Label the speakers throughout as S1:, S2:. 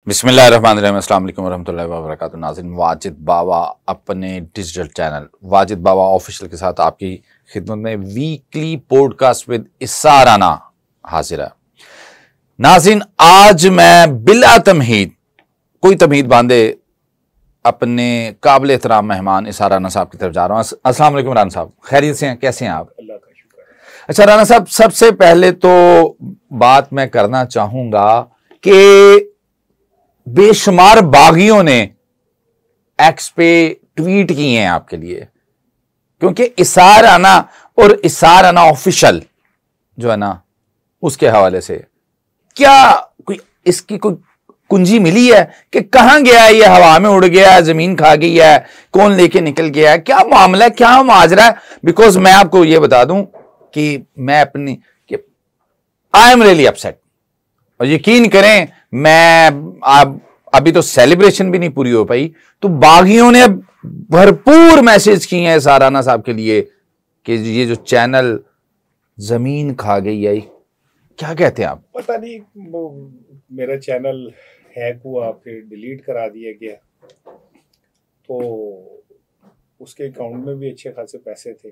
S1: बिस्मिल्लाहिर्रहमानिर्रहीम, अस्सलाम वालेकुम वरहमतुल्लाहि वबरकातुहू। नाज़रीन, वाजिद बाबा अपने डिजिटल चैनल वाजिद बाबा ऑफिशियल के साथ आपकी खिदमत में वीकली पॉडकास्ट विद इस्सार राना हाजिर है। नाज़रीन, आज मैं बिला तमहीद, कोई तमहीद बांधे, अपने काबिल एहतराम मेहमान इस्सार राना साहब की तरफ जा रहा हूँ। अस्सलाम वालेकुम राना साहब, खैरियत से हैं? कैसे हैं आप?
S2: अल्लाह का शुक्र है।
S1: अच्छा राना साहब, सबसे पहले तो बात मैं करना चाहूंगा कि बेशुमार बागियों ने एक्स पे ट्वीट किए हैं आपके लिए, क्योंकि इस्सार राना और इस्सार राना ऑफिशियल जो है ना, उसके हवाले से क्या कोई इसकी कोई कुंजी मिली है कि कहां गया है? ये हवा में उड़ गया है, जमीन खा गई है, कौन लेके निकल गया है, क्या मामला है, क्या माजरा है? बिकॉज मैं आपको ये बता दूं कि मैं अपनी आई एम रियली अपसेट, और यकीन करें मैं अभी तो सेलिब्रेशन भी नहीं पूरी हो पाई, तो बागियों ने भरपूर मैसेज किए हैं इस्सार राना साहब के लिए कि ये जो चैनल जमीन खा गई है, क्या कहते हैं आप?
S2: पता नहीं, वो मेरा चैनल हैक हुआ, फिर डिलीट करा दिया गया, तो उसके अकाउंट में भी अच्छे खासे पैसे थे।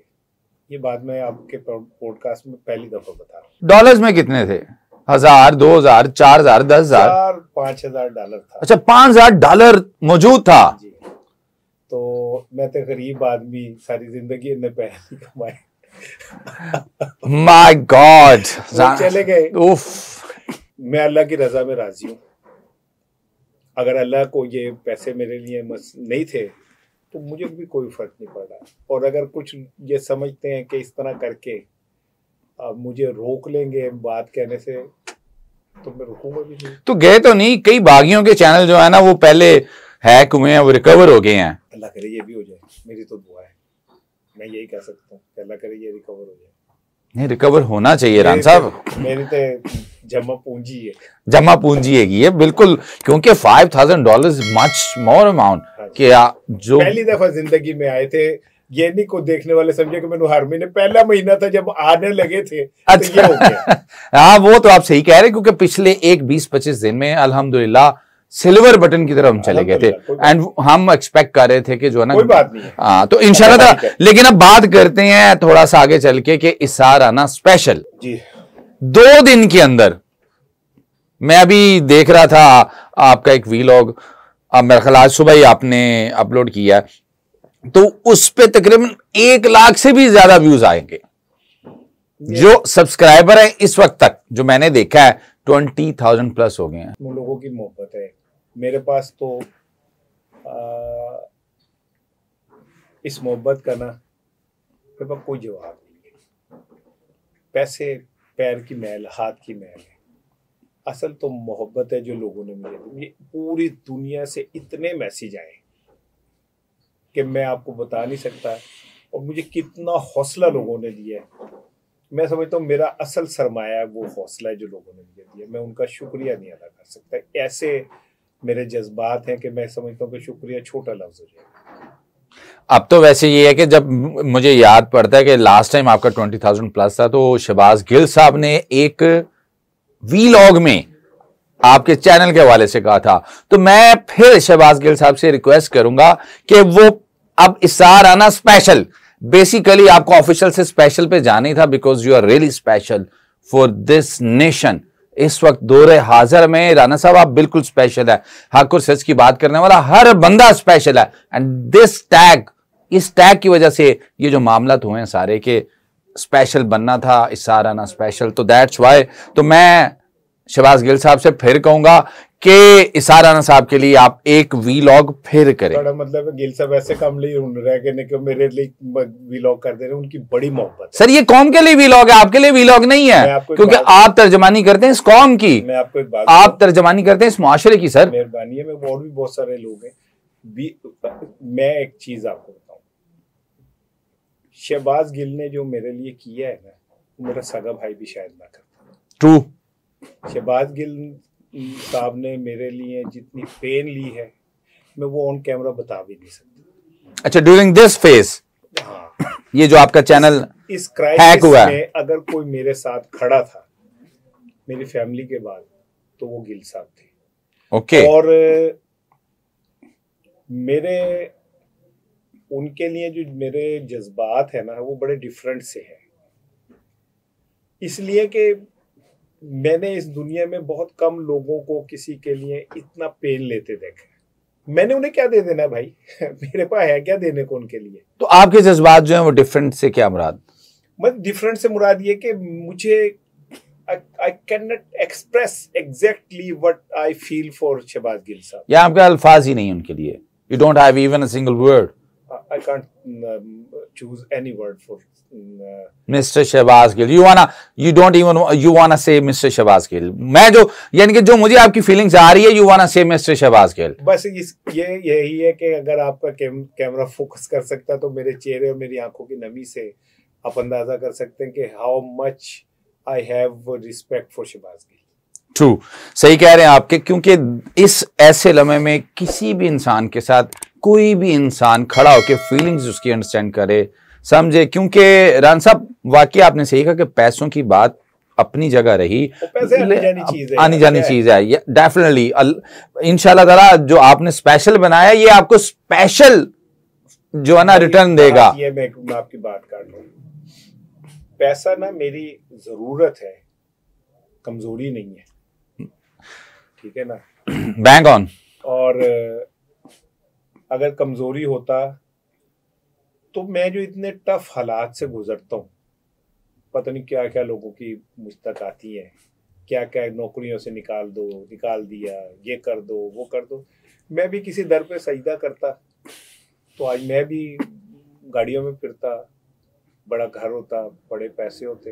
S2: ये बात मैं आपके पॉडकास्ट में पहली दफा बता रहा हूँ।
S1: डॉलर्स में कितने थे? 1000, 2000, 4000, 10,000?
S2: $5,000 था।
S1: अच्छा, $5,000 मौजूद था
S2: जी। तो मैं तो गरीब आदमी, सारी जिंदगी इतने पैसे नहीं कमाए।
S1: माय गॉड,
S2: चले गए।
S1: उफ।
S2: मैं अल्लाह की रजा में राजी हूँ। अगर अल्लाह को ये पैसे मेरे लिए नहीं थे तो मुझे भी कोई फर्क नहीं पड़ रहा। और अगर कुछ ये समझते हैं कि इस तरह करके अब मुझे रोक लेंगे बात कहने से, तो मैं रुकूंगा भी नहीं।
S1: तो गए तो नहीं, कई बागियों के चैनल जो है ना, वो पहले हैक हुए हैं, वो रिकवर हो गए हैं।
S2: अल्लाह करे ये भी हो जाए, मेरी तो दुआ है। मैं यही कह सकता हूँ कि अल्लाह करे ये रिकवर हो जाए।
S1: नहीं, रिकवर होना चाहिए रान साहब।
S2: मेरी तो जमा पूंजी है।
S1: जमा पूंजी है ये, बिल्कुल, क्योंकि $5,000 मच मोर अमाउंट कि जो
S2: पहली दफा जिंदगी में आए थे। ये नहीं को देखने वाले समझे कि मैंने हर महीने, पहला महीना था जब आने लगे थे।
S1: अच्छा।
S2: तो ये हो गया।
S1: हाँ, वो तो आप सही कह रहे हैं, क्योंकि पिछले 20-25 दिन में अल्हम्दुलिल्लाह सिल्वर बटन की तरफ हम चले गए थे, एंड हम एक्सपेक्ट कर रहे थे कि जो है ना,
S2: कोई बात नहीं है।
S1: हाँ, तो इंशाल्लाह। लेकिन अब बात करते हैं थोड़ा सा आगे चल के कि इस्सार राना स्पेशल
S2: जी
S1: 2 दिन के अंदर, मैं अभी देख रहा था आपका एक वीलॉग, अब मेरे ख्याल आज सुबह ही आपने अपलोड किया, तो उस पे तकरीबन 1 लाख से भी ज्यादा व्यूज आएंगे। जो सब्सक्राइबर है इस वक्त तक जो मैंने देखा है 20,000 प्लस हो गए हैं।
S2: उन लोगों की मोहब्बत है मेरे पास, तो इस मोहब्बत का ना मेरे पास कोई जवाब नहीं है। पैसे पैर की मैल, हाथ की मैल है। असल तो मोहब्बत है जो लोगों ने मुझे पूरी दुनिया से इतने मैसेज आए कि मैं आपको बता नहीं सकता, और मुझे कितना हौसला लोगों ने दिया है। मैं समझता हूँ मेरा असल सरमाया वो हौसला है जो लोगों ने मुझे दिया। मैं उनका शुक्रिया नहीं अदा कर सकता। ऐसे मेरे जज्बात हैं कि मैं समझता हूँ कि शुक्रिया छोटा लफ्ज हो जाएगा।
S1: अब तो वैसे ये है कि जब मुझे याद पड़ता है कि लास्ट टाइम आपका 20,000 प्लस था, तो शहबाज गिल साहब ने एक वीलॉग में आपके चैनल के हवाले से कहा था, तो मैं फिर शहबाज गिल साहब से रिक्वेस्ट करूंगा कि वो अब इस्सार राना स्पेशल, बेसिकली आपको ऑफिशियल से स्पेशल पे जाना ही था, because you are really special for this nation. इस वक्त दौरे हाजिर में राना साहब आप बिल्कुल स्पेशल है। हक और सच की बात करने वाला हर बंदा स्पेशल है, एंड दिस टैग, इस टैग की वजह से ये जो मामला हुए हैं सारे के स्पेशल बनना था, इस्सार राना स्पेशल, तो दैट्स वाई। तो मैं शहबाज गिल साहब से फिर कहूंगा कि इस्सार राना साहब के लिए आप एक वीलॉग फिर करें।
S2: बड़ा मतलब गिल साहब ऐसे कम लिए रह गए कि मेरे लिए वीलॉग कर दे रहे, उनकी बड़ी मोहब्बत है।
S1: सर, ये कौम के लिए वीलॉग है, आपके लिए वीलॉग नहीं है, क्योंकि आप तर्जमानी करते हैं इस कौम की।
S2: मैं आपको एक बात,
S1: आप तर्जमानी करते हैं इस मुआशरे की। सर
S2: मेहरबानी है, मैं और भी बहुत सारे लोग हैं। मैं एक चीज आपको बताऊं, शहबाज गिल ने जो मेरे लिए किया है ना, मेरा सगा भाई भी शायद ना करता।
S1: ट्रू।
S2: शहबाज गिल साहब ने मेरे लिए जितनी पेन ली है, मैं वो ऑन कैमरा बता भी नहीं सकता।
S1: अच्छा, ड्यूरिंग दिस फेज,
S2: हाँ,
S1: ये जो आपका चैनल
S2: इस क्राइसिस में अगर कोई मेरे साथ खड़ा था मेरी फैमिली के बाद, तो वो गिल साहब थे।
S1: ओके।
S2: और मेरे उनके लिए जो मेरे जज्बात है ना, वो बड़े डिफरेंट से हैं, इसलिए कि मैंने इस दुनिया में बहुत कम लोगों को किसी के लिए इतना पेन लेते देखा। मैंने उन्हें क्या दे देना भाई मेरे पास है क्या देने को उनके लिए।
S1: तो आपके जज्बात जो हैं वो डिफरेंट से क्या मुराद?
S2: मतलब डिफरेंट से मुराद ये कि मुझे I cannot express exactly what I feel for Shahbaz Gill साहब।
S1: या आपके अल्फाज ही नहीं उनके लिए? You don't have even a single word.
S2: I can't choose any word for
S1: Mr. Shahbaz Gill. You don't even you wanna say Mr. Shahbaz Gill. मैं जो यानी कि जो मुझे आपकी फीलिंग्स आ रही है, you wanna say Mr. Shahbaz Gill.
S2: बस यही है कि अगर आपका कैमरा फोकस कर सकता तो मेरे चेहरे और मेरी आंखों की नमी से आप अंदाजा कर सकते हैं कि how much I have respect for Shahbaz Gill.
S1: True, सही कह रहे हैं आपके, क्योंकि इस ऐसे लम्हे में किसी भी इंसान के साथ कोई भी इंसान खड़ा होकर फीलिंग्स उसकी अंडरस्टैंड करे, समझे। क्योंकि रान साहब वाकई आपने सही कहा कि पैसों की बात अपनी जगह रही,
S2: पैसे
S1: आनी जानी चीज है डेफिनेटली। इंशाल्लाह ताला जो आपने स्पेशल बनाया, ये आपको स्पेशल जो है ना रिटर्न देगा।
S2: ये मैं आपकी बात काट रहा हूँ, पैसा ना मेरी जरूरत है, कमजोरी नहीं है, ठीक है ना।
S1: Bang on.
S2: और अगर कमजोरी होता तो मैं जो इतने टफ हालात से गुजरता हूँ, पता नहीं क्या क्या लोगों की मुझ तक आती है, क्या क्या नौकरियों से निकाल दिया, ये कर दो वो कर दो। मैं भी किसी दर पे सजदा करता तो आज मैं भी गाड़ियों में फिरता, बड़ा घर होता, बड़े पैसे होते।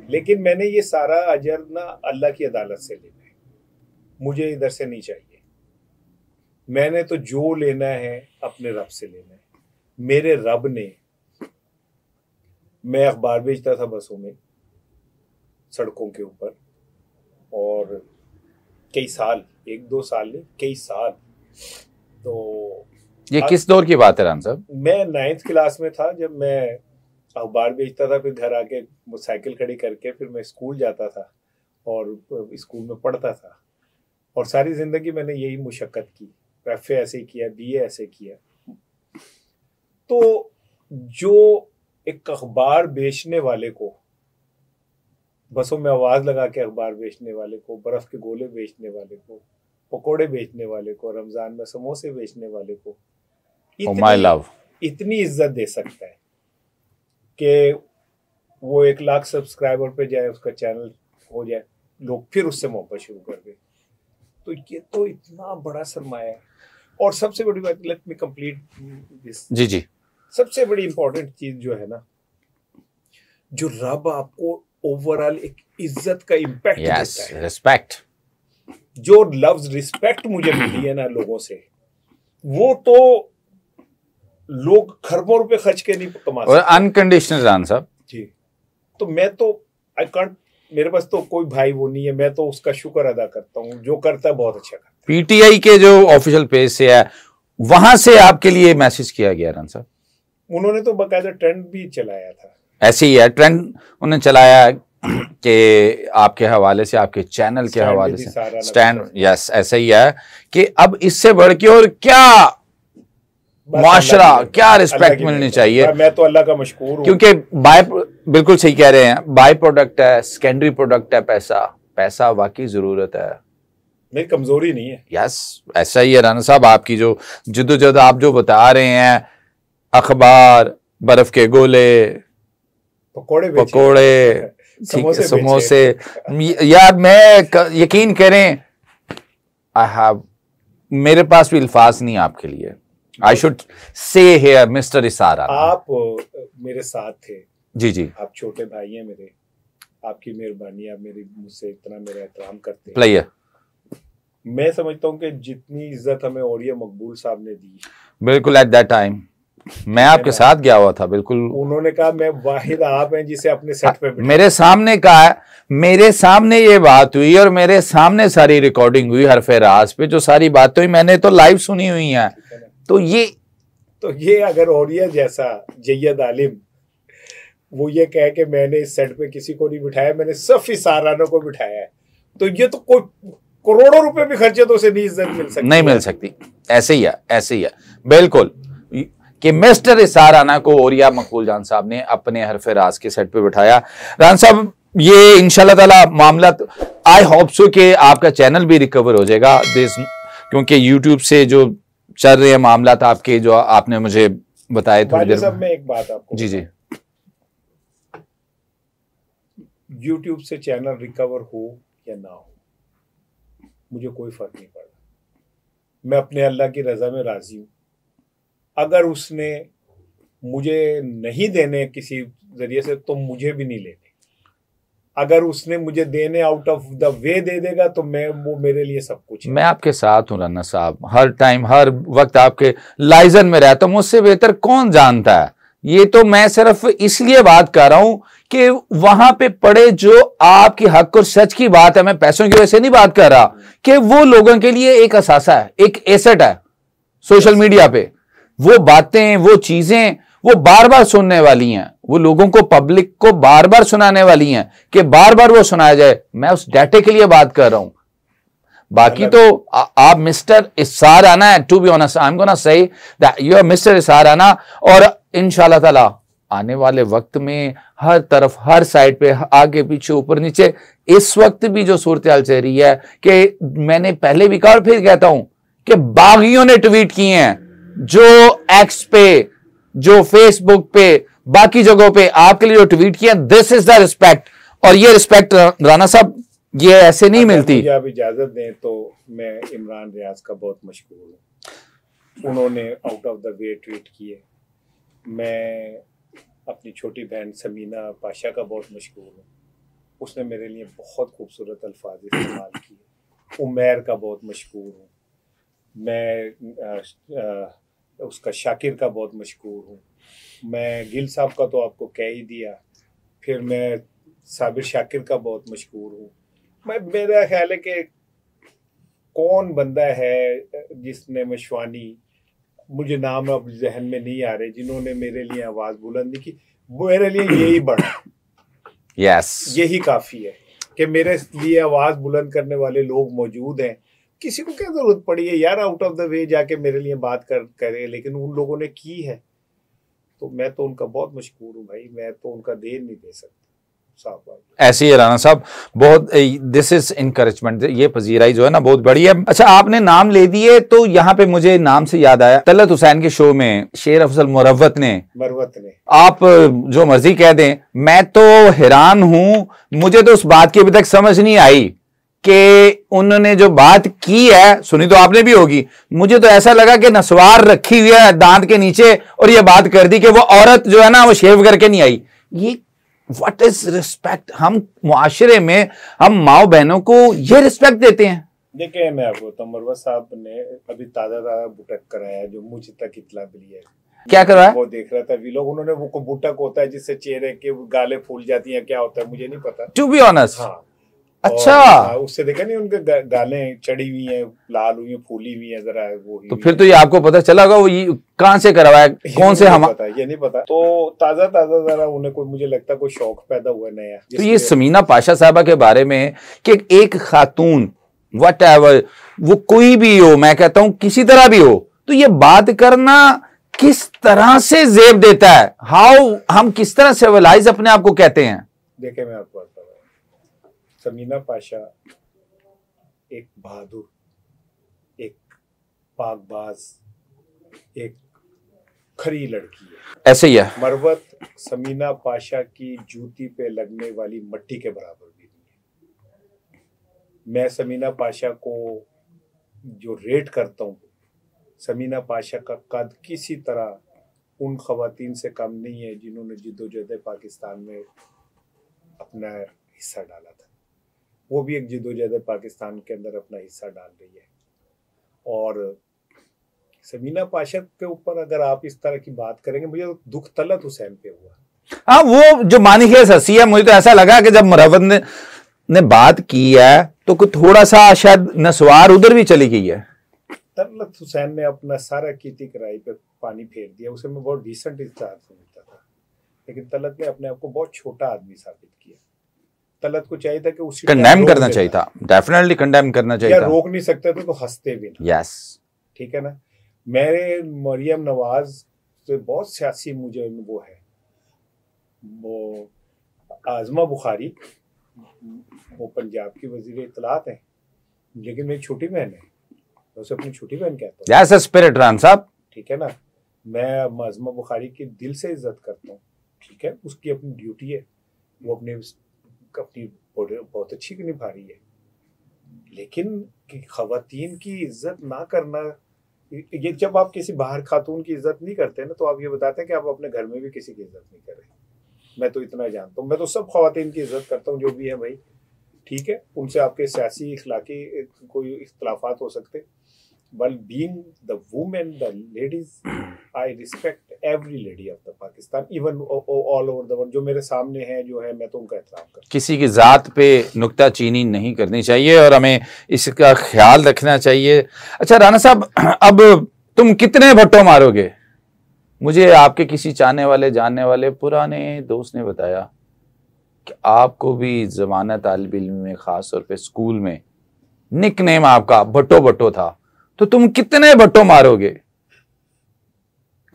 S2: लेकिन मैंने ये सारा अजर ना अल्लाह की अदालत से लेना है, मुझे इधर से नहीं चाहिए। मैंने तो जो लेना है अपने रब से लेना है। मेरे रब ने, मैं अखबार बेचता था बसों में, सड़कों के ऊपर, और कई साल, 1-2 साल नहीं, कई साल। तो
S1: ये किस दौर की बात है राम साहब?
S2: मैं 9th क्लास में था जब मैं अखबार बेचता था, फिर घर आके साइकिल खड़ी करके फिर मैं स्कूल जाता था और स्कूल में पढ़ता था। और सारी जिंदगी मैंने यही मुशक्कत की, FA ऐसे किया, BA ऐसे किया। तो जो एक अखबार बेचने वाले को, बसों में आवाज लगा के अखबार बेचने वाले को, बर्फ के गोले बेचने वाले को, पकोड़े बेचने वाले को, रमजान में समोसे बेचने वाले को इतनी इज्जत दे सकता है कि वो 1 लाख सब्सक्राइबर पे जाए, उसका चैनल हो जाए, लोग फिर उससे मोहब्बत शुरू कर दे। तो ये तो इतना बड़ा सरमाया है। और सबसे बड़ी बात, लेट मी कंप्लीट दिस।
S1: जी। सबसे
S2: बड़ी इंपॉर्टेंट चीज जो है ना, जो रब आपको ओवरऑल एक इज्जत का इम्पैक्ट देता है,
S1: रिस्पेक्ट,
S2: जो लव्स रिस्पेक्ट मुझे मिली है ना लोगों से, वो तो लोग खरबों रुपए खर्च के नहीं कमा सकते।
S1: अनकंडीशनल जान साहब
S2: जी। तो मैं तो आई कांट, मेरे पास तो कोई भाई वो नहीं है, मैं तो उसका शुक्र अदा करता हूँ, जो करता है बहुत अच्छा करता है।
S1: PTI के जो ऑफिशियल पेज से है, वहां से आपके लिए मैसेज किया गया रान साहब?
S2: उन्होंने तो बाकायदा ट्रेंड भी चलाया था।
S1: ऐसे ही है, ट्रेंड उन्होंने चलाया कि आपके हवाले से, आपके चैनल के हवाले से स्टैंड, यस ऐसा ही है कि अब इससे बढ़ के और क्या मुआशरा, क्या रिस्पेक्ट मिलनी चाहिए।
S2: मैं तो अल्लाह का मशकूर हूं,
S1: क्योंकि बिल्कुल सही कह रहे हैं, बाय प्रोडक्ट है, सेकेंडरी प्रोडक्ट है पैसा वाकई जरूरत है,
S2: मेरी कमजोरी नहीं है।
S1: यस ऐसा ही है राना साहब। आपकी जो जिद्दोजहद आप जो बता रहे हैं, अखबार, बर्फ के गोले, पकोड़े समोसे, यार मैं यकीन करें, मेरे पास भी अल्फाज नहीं आपके लिए। I should say here mister इसारा,
S2: आप मेरे साथ थे।
S1: जी,
S2: आप छोटे भाई हैं मेरे, आपकी मेहरबानी, आप मुझसे इतना मेरा एहतराम करते हैं।
S1: प्लेयर,
S2: मैं समझता हूँ कि जितनी इज्जत हमें औरिया मकबूल साहब ने दी,
S1: बिल्कुल एट दैट टाइम मैं आपके साथ गया हुआ था, बिल्कुल।
S2: उन्होंने कहा मैं वाहिद आप हैं जिसे अपने सेट पे
S1: मेरे सामने कहा, मेरे सामने ये बात हुई और मेरे सामने सारी रिकॉर्डिंग हुई हरफे राज पे, जो सारी बातें हुई मैंने तो लाइव सुनी हुई हैं। तो ये
S2: अगर औरिया जैसा जय्यद आलिम वो ये कहे कि मैंने इस सेट पे किसी को नहीं बिठाया, मैंने सिर्फ इसारानों को बिठाया है, तो ये तो कोई करोड़ों रुपए भी खर्चे तो उसे नहीं इज्जत मिल सकती,
S1: नहीं मिल सकती। ऐसे ही है, ऐसे ही है बिल्कुल, कि मिस्टर इसार राना को औरिया मकबूल जान साहब ने अपने हरफे राज के सेट पे बिठाया। राना साहब ये इंशाल्लाह ताला मामला, आई होप सो कि आपका चैनल भी रिकवर हो जाएगा दिस, क्योंकि यूट्यूब से जो चल रहे हैं मामला आपके, जो आपने मुझे बताए थोड़ी देर
S2: में। एक बात आपको,
S1: जी जी,
S2: यूट्यूब से चैनल रिकवर हो या ना हो मुझे कोई फर्क नहीं पड़ रहा। मैं अपने अल्लाह की रजा में राजी हूं। अगर उसने मुझे नहीं देने किसी जरिए से तो मुझे भी नहीं लेने। अगर उसने मुझे देने आउट ऑफ द वे दे देगा तो वो मेरे लिए सब कुछ है।
S1: मैं आपके साथ हूं राना साहब, हर टाइम हर वक्त आपके लाइजन में रहता हूं, मुझसे बेहतर कौन जानता है। ये तो मैं सिर्फ इसलिए बात कर रहा हूं कि वहां पे पड़े जो आपकी हक और सच की बात है, मैं पैसों की वजह से नहीं बात कर रहा, कि वो लोगों के लिए एक असासा है, एक एसेट है सोशल मीडिया पे। वो बातें, वो चीजें वो बार बार सुनने वाली हैं, वो लोगों को, पब्लिक को बार बार सुनाने वाली हैं कि बार बार वो सुनाया जाए। मैं उस डाटे के लिए बात कर रहा हूं। बाकी तो आप मिस्टर इसार राना है, to be honest I am gonna say that you are mister Isar Rana. और इंशाल्लाह ताला आने वाले वक्त में हर तरफ, हर साइड पे, आगे पीछे ऊपर नीचे, इस वक्त भी जो सूरत हाल चल रही है, कि मैंने पहले भी कहा और फिर कहता हूं कि बागियों ने ट्वीट किए हैं, जो एक्स पे, जो फेसबुक पे, बाकी जगहों पे आपके लिए जो ट्वीट किया, दिस इज द रिस्पेक्ट। और ये रिस्पेक्ट राना साहब ये ऐसे नहीं मिलती।
S2: मुझे आप इजाजत दें तो मैं इमरान रियाज का बहुत मशहूर हूँ। उन्होंने out of the way tweet किए। मैं अपनी छोटी बहन समीना पाशा का बहुत मशहूर हूँ। उसने मेरे लिए बहुत खूबसूरत अल्फाज इस्तेमाल किए। उमैर का बहुत मशहूर हूँ मैं। उसका शाकिर का बहुत मशहूर हूँ मैं। गिल साहब का तो आपको कह ही दिया। फिर मैं साबिर शाकिर का बहुत मशहूर हूँ मैं। मेरा ख्याल है कि कौन बंदा है जिसने मशवानी, मुझे नाम अब जहन में नहीं आ रहे, जिन्होंने मेरे लिए आवाज बुलंद की। वो मेरे लिए यही बड़ा
S1: यस
S2: यही काफी है कि मेरे लिए आवाज बुलंद करने वाले लोग मौजूद हैं। किसी को क्या जरूरत पड़ी है यार आउट ऑफ द वे जाके मेरे लिए बात करे, लेकिन उन लोगों ने की है तो मैं तो उनका बहुत मशहूर हूँ भाई। मैं तो उनका देर नहीं दे सकता।
S1: ऐसी है राना साहब, बहुत दिस इज इनकरेजमेंट, ये पजीराई जो है ना बहुत बड़ी है। अच्छा आपने नाम ले दिए तो यहाँ पे मुझे नाम से याद आया, तलत हुसैन के शो में शेर अफजल मरवत ने, आप जो मर्जी कह दें, मैं तो हैरान हूं। मुझे तो उस बात की अभी तक समझ नहीं आई कि उन्होंने जो बात की है, सुनी तो आपने भी होगी, मुझे तो ऐसा लगा कि नस्वार रखी हुई है दांत के नीचे और ये बात कर दी कि वो औरत जो है ना वो शेव करके नहीं आई। ये व्हाट इज रिस्पेक्ट? हम मुआशरे में हम माओ बहनों को ये रिस्पेक्ट देते हैं?
S2: देखिए मैं आपको तो मरवत साहब ने अभी ताजा बुटक कराया जो मुझ तक इतला मिली है।
S1: क्या करवाया?
S2: वो देख रहा था वी लोग, उन्होंने वो बुटक होता है जिससे चेहरे के गालें फूल जाती हैं, क्या होता है मुझे नहीं पता टू
S1: बी ऑनेस्ट।
S2: हाँ
S1: अच्छा
S2: उससे देखा नहीं उनके गालें चढ़ी हुई हैं, लाल हुई हैं, फूली हुई हैं जरा वो।
S1: तो फिर तो ये आपको पता चला होगा वो ये कहां से करवाया, कौन से हम
S2: पता, ये नहीं पता। तो ताजा जरा उन्हें कोई, मुझे लगता है कोई शौक पैदा हुआ नया।
S1: तो ये समीना पाशा साहबा के बारे में कि एक खातून व्हाटएवर वो कोई भी हो, मैं कहता हूं किसी तरह भी हो, तो ये बात करना किस तरह से जेब देता है, हाउ हम किस तरह सिविलाइज अपने आप को कहते हैं।
S2: देखिए मैं आपको बताता हूँ, समीना पाशा एक बहादुर, एक पाकबाज, एक खरी लड़की है।
S1: ऐसे ही है।
S2: मरवत समीना पाशा की जूती पे लगने वाली मट्टी के बराबर भी नहीं है। मैं समीना पाशा को जो रेट करता हूँ, समीना पाशा का कद किसी तरह उन खवातीन से कम नहीं है जिन्होंने जिद्दोजहद पाकिस्तान में अपना हिस्सा डाला था। वो भी एक जिद्दोजहद पाकिस्तान के अंदर अपना हिस्सा डाल रही है। और समीना पाशा के ऊपर अगर आप इस तरह की बात करेंगे, मुझे तो दुख तलत हुसैन पे हुआ।
S1: हाँ वो जो मानिखेज हंसी है, मुझे तो ऐसा लगा कि जब मरवत ने बात की है तो कुछ थोड़ा सा शायद नस्वार उधर भी चली गई है।
S2: तलत हुसैन ने अपना सारा कीती कराई पे पानी फेर दिया। उसे मैं बहुत डिसेंट इंसान समझता था, लेकिन तलत ने अपने आप को बहुत छोटा आदमी साबित किया। तलत को चाहिए था कि उसी
S1: कंडेम करना चाहिए था, डेफिनेटली कंडेम करना चाहिए था।
S2: रोक नहीं सकते थे तो हंसते भी ना।
S1: यस,
S2: ठीक है ना। मेरे मरियम नवाज से बहुत सियासी मुझे वो है, वो आजमा बुखारी, वो पंजाब की वजीर इत्तलात है, लेकिन मेरी छोटी बहन है, मैं उसे अपनी छोटी बहन कहता हूँ।
S1: यस स्पिरिट रान साहब,
S2: ठीक है ना। मैं आजमा बुखारी की दिल से इज्जत करता हूँ, ठीक है, उसकी अपनी ड्यूटी है, वो अपनी बहुत अच्छी निभा रही है, लेकिन खवातीन की इज्जत ना करना, ये जब आप किसी बाहर खातून की इज्जत नहीं करते ना, तो आप ये बताते हैं कि आप अपने घर में भी किसी की इज्जत नहीं कर रहे। मैं तो इतना जानता हूँ, मैं तो सब खवातीन की इज्जत करता हूँ जो भी है भाई, ठीक है, उनसे आपके सियासी इखलाकी कोई इख्तलाफात हो सकते, but being the women, the ladies, I respect every lady of the Pakistan, even all over the world, जो मेरे सामने हैं जो है, मैं तो उनका एहतराम करता हूँ।
S1: किसी की जात पे नुक्ताचीनी नहीं करनी चाहिए और हमें इसका ख्याल रखना चाहिए। अच्छा राना साहब, अब तुम कितने भट्टो मारोगे? मुझे आपके किसी चाहने वाले जानने वाले पुराने दोस्त ने बताया कि आपको भी ज़माना तालिब इल्म में, खास तौर पे स्कूल में, निक नेम आपका भट्टो भट्टो था, तो तुम कितने भट्टो मारोगे?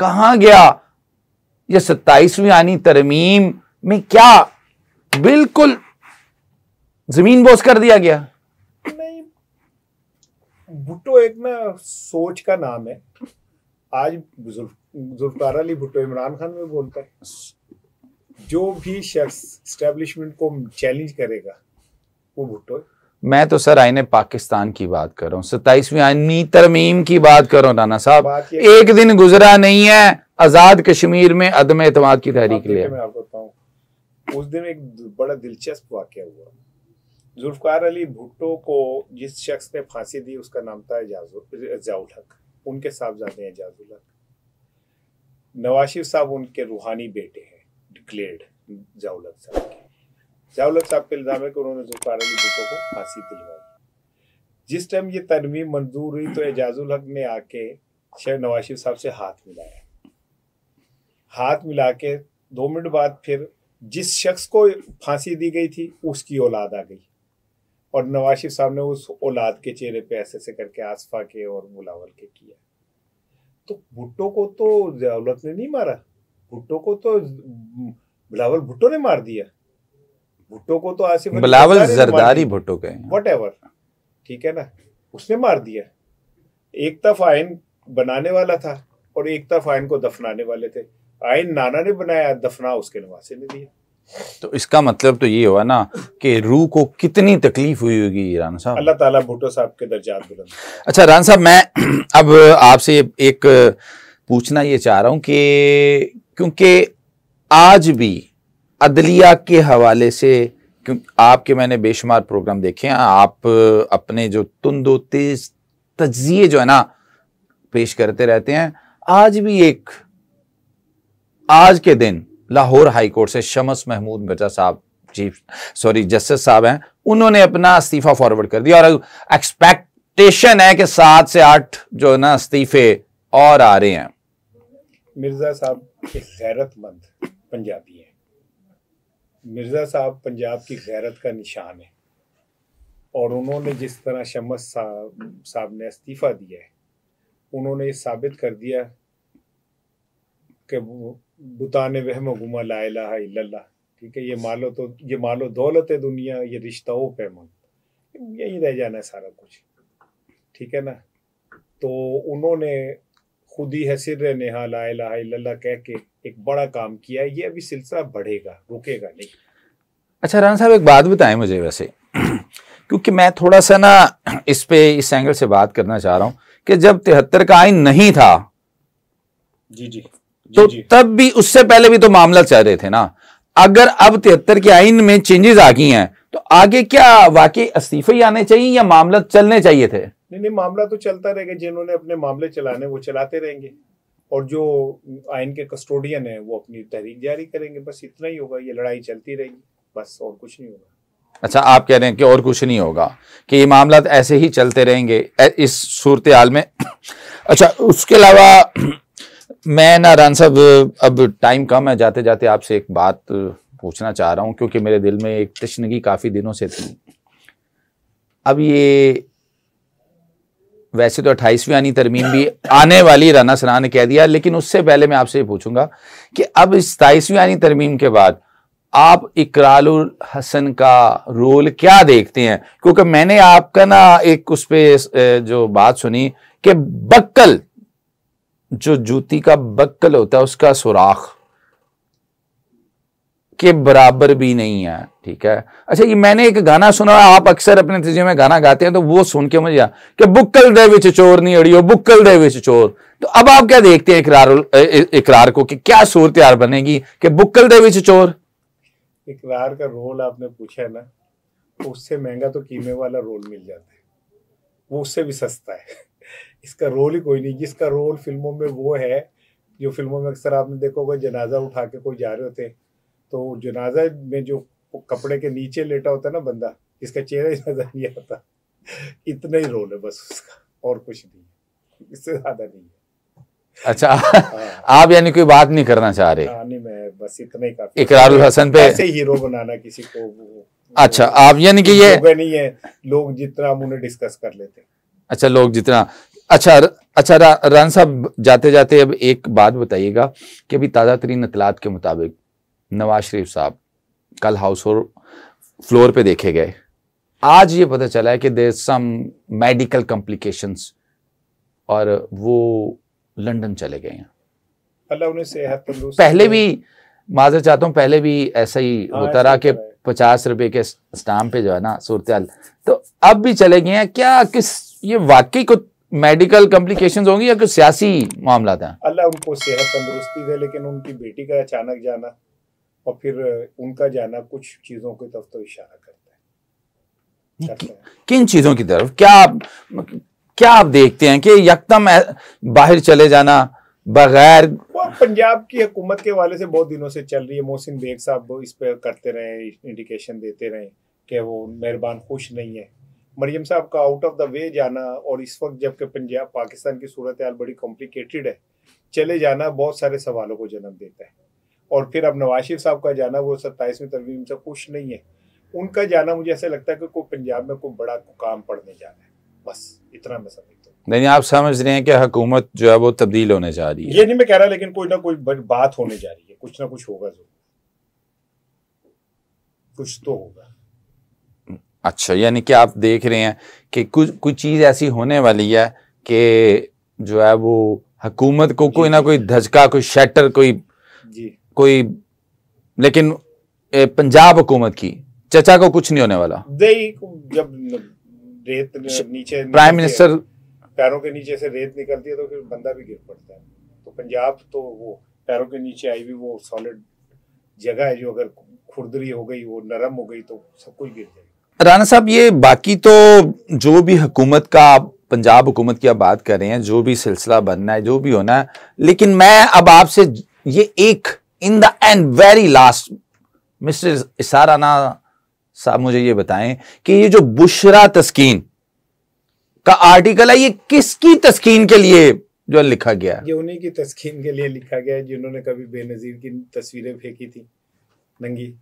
S1: कहां गया ये 27वीं आनी तरमीम में? क्या बिल्कुल जमीन बोस कर दिया गया?
S2: नहीं, भुट्टो एक ना सोच का नाम है। आज जुल्फकार अली भुट्टो इमरान खान में बोलता है, जो भी शख्स एस्टेब्लिशमेंट को चैलेंज करेगा वो भुट्टो है।
S1: मैं तो सर आईने पाकिस्तान की बात कर रहा हूँ, 27वीं आईनी तरमीम की बात कर रहा हूँ राना साहब। एक दिन गुजरा नहीं है आजाद कश्मीर में अदम एतमाद की तहरीक ले।
S2: मैं आपको बताऊं, उस दिन एक बड़ा दिलचस्प वाकया हुआ। जुल्फकार अली भुट्टो को जिस शख्स ने फांसी दी उसका नाम था ज़ियाउल हक, उनके साहबजादे हैं ज़ियाउल हक। नवाज शरीफ साहब उनके रूहानी बेटे हैं, डिक्लेयर्ड ज़ियाउल हक साहब के। ज़ियाउल हक साहब पे इल्जाम है कि उन्होंने जुल्फकार अली भुट्टो को फांसी दिलवाई। जिस टाइम ये तरमीम मंजूर हुई तो एजाजुल हक ने आके शेख नवाज शरीफ साहब से हाथ मिलाया। हाथ मिला के 2 मिनट बाद फिर जिस शख्स को फांसी दी गई थी उसकी औलाद आ गई, और नवाज शरीफ साहब ने उस औलाद के चेहरे पे ऐसे ऐसे करके आसफा के और मुलावल के किया। तो भुट्टो को तो ज़ियाउल हक ने नहीं मारा, भुट्टो को तो बिलावल भुट्टो ने मार दिया। भुट्टो को तो आसिफ
S1: बिलावल जरदारी भुट्टो के
S2: व्हाटएवर, ठीक है ना, उसने मार दिया। एक तरफ आयन बनाने वाला था और एक तरफ आयन को दफनाने वाले थे। आयन नाना ने बनाया, दफना उसके नवासे ने दिया।
S1: तो इसका मतलब तो ये हुआ ना कि रूह को कितनी तकलीफ हुई होगी राना साहब।
S2: अल्लाह ताला भुट्टो साहब के दर्जात बुलंद।
S1: अच्छा राना साहब, मैं अब आपसे एक पूछना ये चाह रहा हूं कि क्योंकि आज भी अदलिया के हवाले से, क्योंकि आपके मैंने बेशुमार प्रोग्राम देखे हैं, आप अपने जो तुंदो तेज तज्जिए जो है ना पेश करते रहते हैं। आज भी एक आज के दिन लाहौर हाई कोर्ट से शमस महमूद मिर्जा साहब, जस्टिस साहब हैं, उन्होंने अपना इस्तीफा फॉरवर्ड कर दिया और एक्सपेक्टेशन है कि 7 से 8 जो है ना इस्तीफे और आ रहे हैं।
S2: मिर्जा साहब एक गैरतमंद पंजाबी है। मिर्जा साहब पंजाब की गैरत का निशान है, और उन्होंने जिस तरह शमस साहब ने इस्तीफा दिया है, उन्होंने ये साबित कर दिया कि बुताने वहम गुमा ला इलाहा इल्लल्लाह, ठीक है, ये मालो दौलत है दुनिया, ये रिश्ता हो पैमान, यही रह जाना है सारा कुछ, ठीक है ना। तो उन्होंने खुद ही हसिर नेहा ला इलाहा इल्लल्लाह कह के एक बड़ा काम किया है। ये अभी सिलसिला बढ़ेगा, रुकेगा नहीं।
S1: अच्छा राना साहब, एक बात बताएं मुझे वैसे, क्योंकि मैं थोड़ा सा ना इस एंगल से बात करना चाह रहा हूं कि जब 73 का आइन नहीं था
S2: जी
S1: तो तब भी, उससे पहले भी तो मामला चल रहे थे ना। अगर अब 73 के आइन में चेंजेस आ गई हैं तो आगे क्या वाकई इस्तीफे ही आने चाहिए या मामला चलने चाहिए थे?
S2: नहीं, मामला तो चलता रहेगा। जिन्होंने अपने मामले चलाने वो चलाते रहेंगे, और जो आइन के कस्टोडियन है वो अपनी तहरीक जारी करेंगे। बस इतना ही होगा, ये लड़ाई चलती रहेगी, बस और कुछ नहीं होगा।
S1: अच्छा, आप कह रहे हैं कि और कुछ नहीं होगा, कि ये मामला ऐसे ही चलते रहेंगे इस सूरत हाल में। अच्छा, उसके अलावा मैं ना रान साहब, अब टाइम कम है, जाते जाते आपसे एक बात पूछना चाह रहा हूं क्योंकि मेरे दिल में एक तशनगी काफ़ी दिनों से थी। अब ये वैसे तो 28वीं आनी तरमीम भी आने वाली, राना सना ने कह दिया, लेकिन उससे पहले मैं आपसे ये पूछूंगा कि अब इस 27वीं आनी तरमीम के बाद आप इकरारुल हसन का रोल क्या देखते हैं? क्योंकि मैंने आपका ना एक उस पे जो बात सुनी कि बक्कल, जो जूती का बक्कल होता है उसका सुराख के बराबर भी नहीं है, ठीक है। अच्छा, ये मैंने एक गाना सुना, आप अक्सर अपने तजुर्बे में गाना गाते हैं, तो वो सुन के मुझे कि बुक्कल दे विच चोर नहीं अड़ियो, बुक्कल दे विच चोर। तो अब आप क्या देखते हैं इकरार को कि क्या सूरत यार बनेगी कि बुक्कल दे विच चोर?
S2: इकरार का रोल आपने पूछा है ना, उससे महंगा तो कीमे वाला रोल मिल जाता है, वो उससे भी सस्ता है। इसका रोल ही कोई नहीं। जिसका रोल फिल्मों में वो है, जो फिल्मों में अक्सर आपने देखा होगा, जनाजा उठा के कोई जा रहे होते हैं, तो जनाजा में जो कपड़े के नीचे लेटा होता है ना बंदा, जिसका चेहरा ही नजर नहीं आता, इतना ही रोल है बस उसका, और कुछ नहीं है, इससे ज्यादा नहीं है।
S1: अच्छा, आप यानी कोई बात नहीं करना चाह रहे?
S2: नहीं, मैं बस इतना ही काफी। इकरारुल
S1: हसन पे
S2: ऐसे हीरो बनाना किसी को,
S1: अच्छा, आप यानी कि ये
S2: नहीं है, लोग जितना हम उन्हें डिस्कस कर लेते हैं।
S1: अच्छा, लोग जितना, अच्छा रान साहब, जाते जाते अब एक बात बताइएगा कि अभी ताज़ा तरीन इत्तलात के मुताबिक नवाज शरीफ साहब कल हाउस फ्लोर पे देखे गए। आज ये पता चला है कि देयर सम मेडिकल कॉम्प्लिकेशंस और वो लंदन चले गए हैं।
S2: अल्लाह उन्हें सेहत तंदुरुस्ती।
S1: पहले भी माजर चाहता हूँ, पहले भी ऐसा ही होता रहा कि 50 रुपए के स्टाम्प पे जो है ना सूरत, तो अब भी चले गए हैं क्या? किस ये वाकई कुछ मेडिकल कॉम्प्लिकेशंस होंगी या कुछ सियासी मामला था?
S2: अल्लाह उनको सेहत तंदुरुस्ती दे, लेकिन उनकी बेटी का अचानक जाना और फिर उनका जाना कुछ चीजों की तरफ तो इशारा करता है।
S1: किन चीजों की तरफ? क्या आप देखते हैं कि यकदम बाहर चले जाना बगैर?
S2: पंजाब की हुकूमत के वाले से बहुत दिनों से चल रही है। मोहसिन बेग साहब इस पे करते रहे, इंडिकेशन देते रहे कि वो मेहरबान खुश नहीं है। मरियम साहब का आउट ऑफ द वे जाना, और इस वक्त जबकि पंजाब पाकिस्तान की सूरत हाल बड़ी कॉम्प्लिकेटेड है, चले जाना बहुत सारे सवालों को जन्म देता है। और फिर अब नवाज शरीफ साहब का जाना, वो 27वीं तरमीम से खुश नहीं है। उनका जाना मुझे ऐसा लगता है कि कोई पंजाब में कोई बड़ा काम पड़ने जा रहा है, बस इतना मैं समझता हूँ। नहीं,
S1: आप समझ रहे हैं कि हुकूमत जो है वो तब्दील होने जा रही है?
S2: ये नहीं मैं कह रहा, लेकिन कोई ना कोई बात होने जा रही है, कुछ ना कुछ होगा, जरूर कुछ तो होगा।
S1: अच्छा, यानी कि आप देख रहे हैं कि कुछ चीज ऐसी होने वाली है कि जो है वो हुकूमत को कोई ना कोई धचका, कोई शैटर, कोई लेकिन पंजाब हुकूमत की चचा को कुछ नहीं होने वाला।
S2: जब रेत नीचे,
S1: प्राइम मिनिस्टर
S2: पैरों के नीचे से रेत निकलती है तो फिर बंदा भी गिर पड़ता है। तो पंजाब तो वो पैरों के नीचे आई भी वो सॉलिड जगह है, जो अगर खुरदरी हो गई, वो नरम हो गई तो सब कुछ गिर जाएगा।
S1: राना साहब, ये बाकी तो जो भी हुकूमत का, पंजाब हुकूमत की आप बात कर रहे हैं, जो भी सिलसिला बनना है, जो भी होना है, लेकिन मैं अब आपसे ये एक in the end very last, mister Isar Rana साहब, मुझे ये बताएं कि ये जो बुशरा तस्कीन का आर्टिकल है, ये किसकी तस्कीन के लिए जो लिखा गया है?
S2: ये उन्हीं की तस्कीन के लिए लिखा गया है जिन्होंने कभी बेनजीर की तस्वीरें फेंकी थी नंगी,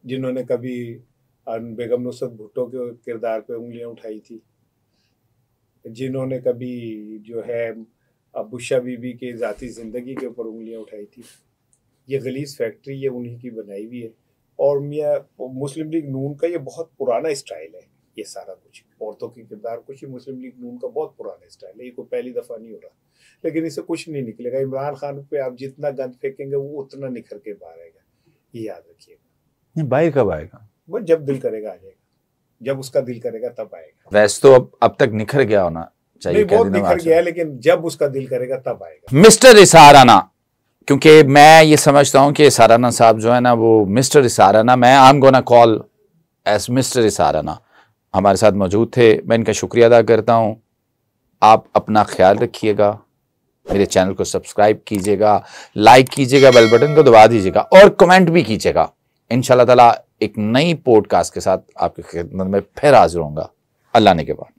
S2: जिन्होंने कभी बेगम नुसरत भुट्टो के किरदार पे उंगलियां उठाई थी, जिन्होंने कभी जो है बुशा बीबी के जाती जिंदगी के ऊपर उंगलियां उठाई थी। ये गलीज फैक्ट्री ये उन्हीं की बनाई हुई है। और मियाँ मुस्लिम लीग नून का ये बहुत पुराना स्टाइल है, ये सारा कुछ औरतों की किरदार कुछ ही मुस्लिम लीग नून का बहुत पुराना स्टाइल है। ये कोई पहली दफा नहीं हो रहा, लेकिन इससे कुछ नहीं निकलेगा। इमरान खान पे आप जितना गंद फेंकेंगे वो उतना निखर के बाहर आएगा, ये याद रखिएगा।
S1: बाहर कब आएगा?
S2: वो जब दिल करेगा आ जाएगा, जब उसका दिल करेगा तब आएगा।
S1: वैसे तो अब तक निखर गया होना चाहिए,
S2: बहुत निखर गया है, लेकिन जब उसका दिल करेगा तब आएगा।
S1: मिस्टर इसार राना, क्योंकि मैं ये समझता हूं कि इसार राना साहब जो है ना वो मिस्टर इसार राना, मैं I am gonna call as mister Isar Rana, हमारे साथ मौजूद थे। मैं इनका शुक्रिया अदा करता हूं। आप अपना ख्याल रखिएगा, मेरे चैनल को सब्सक्राइब कीजिएगा, लाइक कीजिएगा, बेल बटन को दबा दीजिएगा और कमेंट भी कीजिएगा। इंशाल्लाह ताला एक नई पॉडकास्ट के साथ आपकी खिदमत में फिर हाजिर होऊंगा, अल्लाह ने के बाद।